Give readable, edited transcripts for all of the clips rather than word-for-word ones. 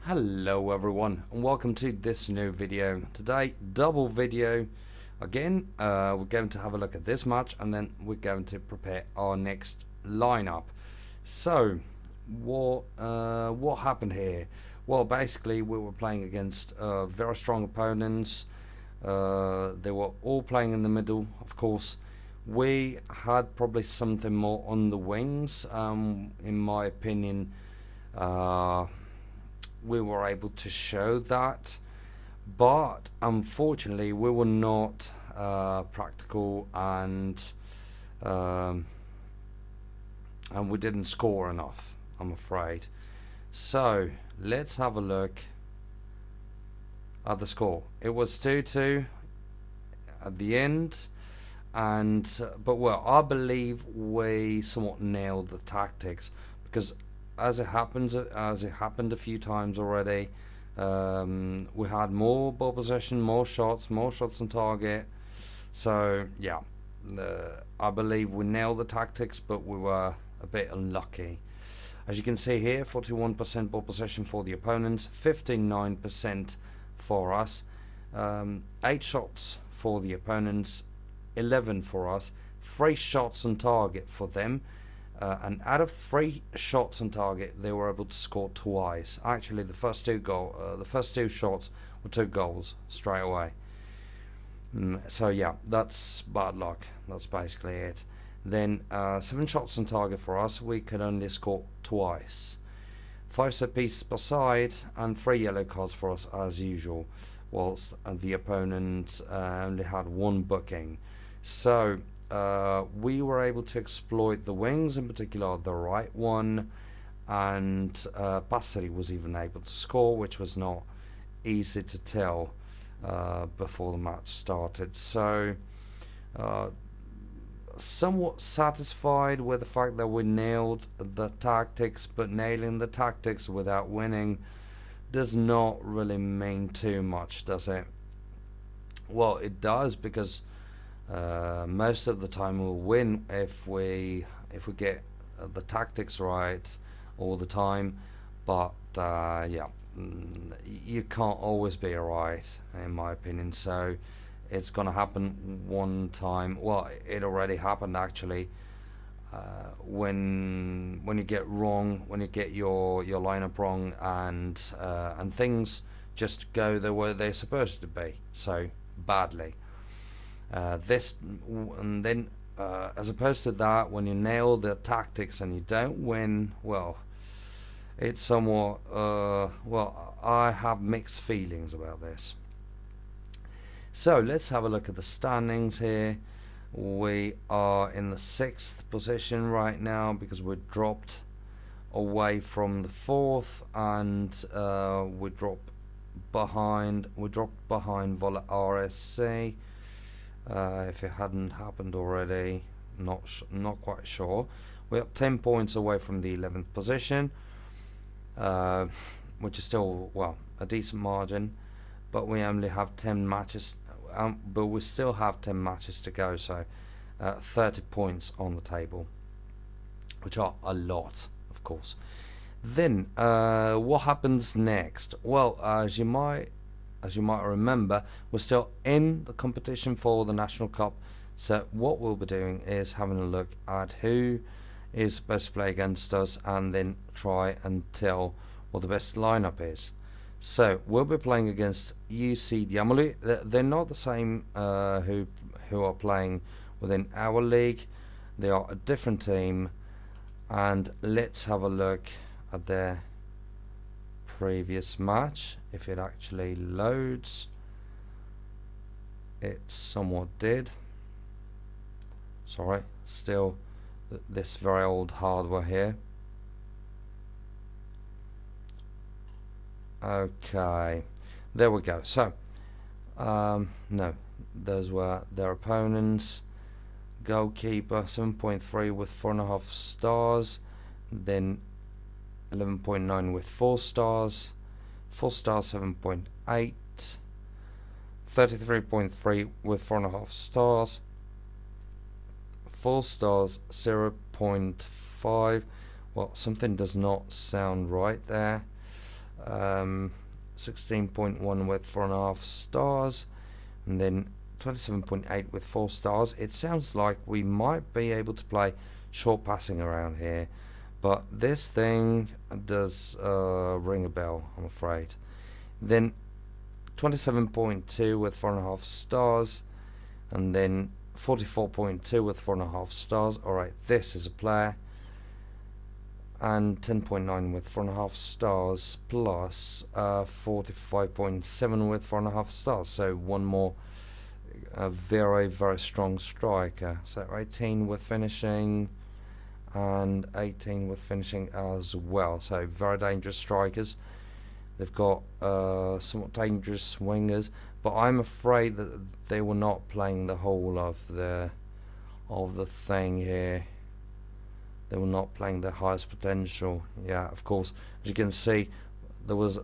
Hello everyone and welcome to this new video. Today, double video again. We're going to have a look at this match and then we're going to prepare our next lineup. So what happened here? Well, basically we were playing against very strong opponents. They were all playing in the middle, of course. We had probably something more on the wings, in my opinion. We were able to show that, but unfortunately we were not practical, um, and we didn't score enough, I'm afraid. So let's have a look at the score. It was 2-2 at the end, and but well, I believe we somewhat nailed the tactics, because as it happened a few times already, we had more ball possession, more shots on target. So yeah, I believe we nailed the tactics, but we were a bit unlucky. As you can see here, 41% ball possession for the opponents, 59% for us. 8 shots for the opponents, 11 for us. 3 shots on target for them. And out of 3 shots on target, they were able to score twice. Actually, the first two shots were 2 goals straight away. So yeah, that's bad luck. That's basically it. Then 7 shots on target for us. We could only score twice. 5 set pieces per side and 3 yellow cards for us as usual, whilst the opponent only had 1 booking. So we were able to exploit the wings, in particular the right one, and Passeri was even able to score, which was not easy to tell before the match started. So somewhat satisfied with the fact that we nailed the tactics, but nailing the tactics without winning does not really mean too much, does it? Well, it does, because most of the time we'll win if we get the tactics right all the time. But yeah, you can't always be right, in my opinion. So it's gonna happen one time. Well, it already happened actually. When you get your lineup wrong, and things just go the way they're supposed to be, so badly. And then as opposed to that, when you nail the tactics and you don't win, well, it's somewhat well, I have mixed feelings about this. So let's have a look at the standings here. We are in the 6th position right now, because we dropped away from the 4th, and we dropped behind Vola RSC. If it hadn't happened already, not quite sure. We're 10 points away from the 11th position, which is still, well, a decent margin, but we only have 10 matches, but we still have 10 matches to go, so 30 points on the table, which are a lot, of course. Then what happens next? Well, as you might remember, we're still in the competition for the National Cup. So what we'll be doing is having a look at who is supposed to play against us, and then try and tell what the best lineup is. So we'll be playing against UC Diamoli. They're not the same who are playing within our league. They are a different team, and let's have a look at their previous match, if it actually loads. It somewhat did. Sorry, still this very old hardware here. Okay, there we go. So no, those were their opponents. Goalkeeper 7.3 with 4.5 stars, then 11.9 with 4 stars, 4 stars 7.8, 33.3 with 4.5 stars, 4 stars 0.5. Well, something does not sound right there. 16.1 with 4.5 stars, and then 27.8 with 4 stars. It sounds like we might be able to play short passing around here, but this thing does ring a bell, I'm afraid. Then 27.2 with 4.5 stars, and then 44.2 with 4.5 stars. Alright, this is a player. And 10.9 with 4.5 stars, plus 45.7 with 4.5 stars. So one more very, very strong striker. So 18 with finishing, and 18 with finishing as well. So very dangerous strikers. They've got somewhat dangerous wingers, but I'm afraid that they were not playing the whole of the thing here. They were not playing their highest potential. Yeah, of course, as you can see, there was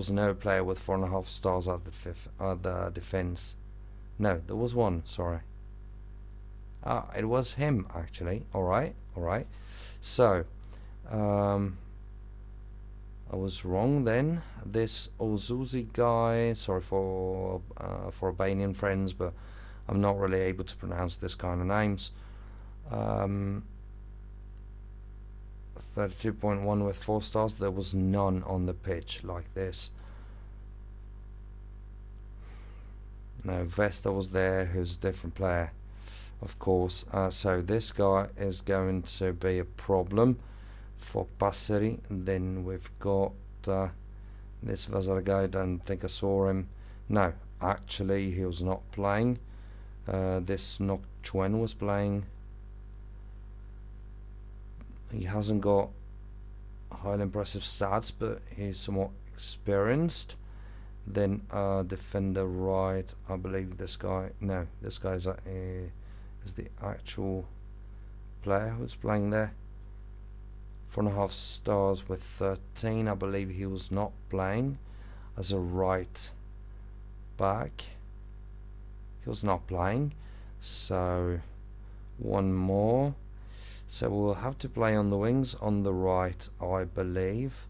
no player with 4.5 stars at the defense. No, there was one. Sorry. It was him actually. All right. So, I was wrong then. This Ozuzi guy. Sorry for Albanian friends, but I'm not really able to pronounce this kind of names. 32.1 with 4 stars. There was none on the pitch like this. No, Vesta was there, who's a different player, of course. So this guy is going to be a problem for Passeri. Then we've got this Vazar guy. I don't think I saw him. No, actually he was not playing. This Nokchuen was playing. He hasn't got highly impressive stats, but he's somewhat experienced. Then defender right, I believe this guy. No, this guy is the actual player who's playing there. 4.5 stars with 13. I believe he was not playing as a right back. He was not playing. So one more. So we'll have to play on the wings on the right, I believe.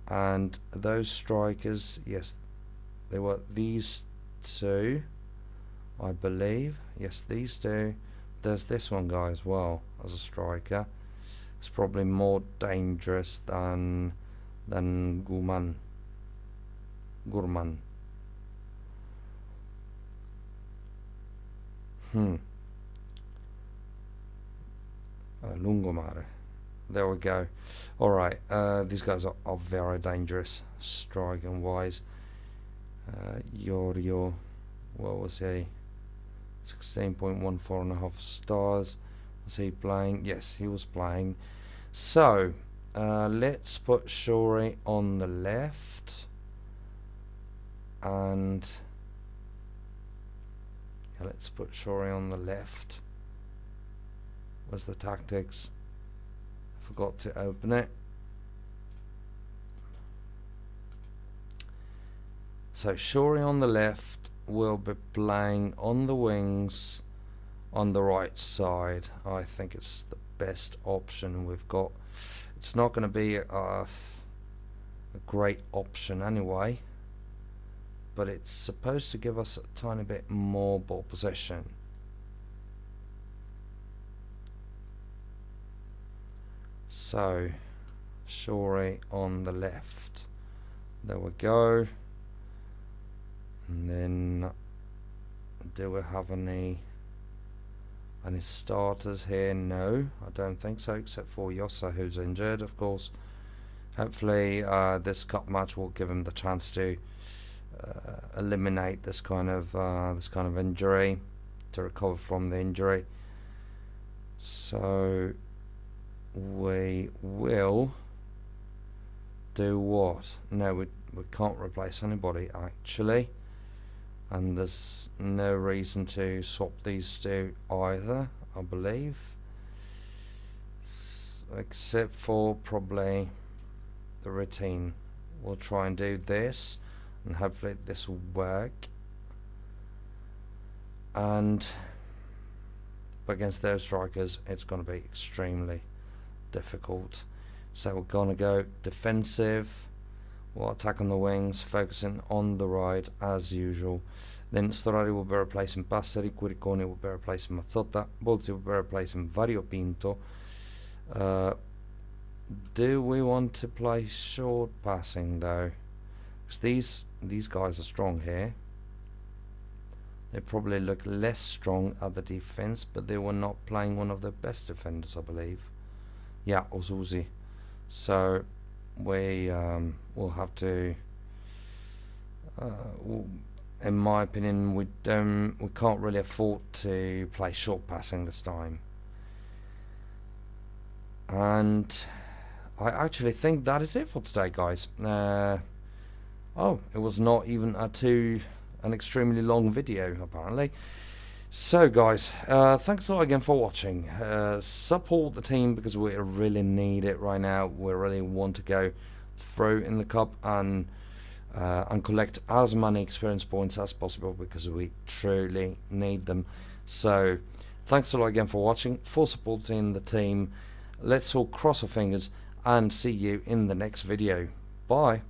And those strikers, yes, they were these two, I believe. Yes, these two. There's this one guy as well as a striker. It's probably more dangerous than Gurman. Lungomare. There we go. Alright, these guys are very dangerous, striking wise. Yorio, what was he? 16.1, 4.5 stars. Was he playing? Yes, he was playing. So, let's put Shuri on the left. And yeah, let's put Shuri on the left. Where's the tactics? I forgot to open it. So Shuri on the left will be playing on the wings on the right side. I think it's the best option we've got. It's not going to be a great option anyway, but it's supposed to give us a tiny bit more ball possession. So, Shuri on the left. There we go. And then, do we have any starters here? No, I don't think so, except for Yossa, who's injured, of course. Hopefully, this cup match will give him the chance to eliminate this kind of injury, to recover from the injury. So we will do what? No, we can't replace anybody actually, and there's no reason to swap these two either, I believe, except for probably the routine. We'll try and do this, and hopefully this will work. And against those strikers, it's going to be extremely difficult. So we're going to go defensive will attack on the wings, focusing on the ride as usual. Then Storari will be replacing Passeri, Curicone will be replacing Mazzotta, Bolzi will be replacing Variopinto. Do we want to play short passing though? Because these guys are strong here. They probably look less strong at the defense, but they were not playing one of their best defenders, I believe. Yeah, Ozuzi. So we will have to. In my opinion, we can't really afford to play short passing this time. And I actually think that is it for today, guys. Oh, it was not even an extremely long video, apparently. So, guys, thanks a lot again for watching. Support the team because we really need it right now. We really want to go through in the cup and collect as many experience points as possible because we truly need them. So, thanks a lot again for watching, for supporting the team. Let's all cross our fingers and see you in the next video. Bye.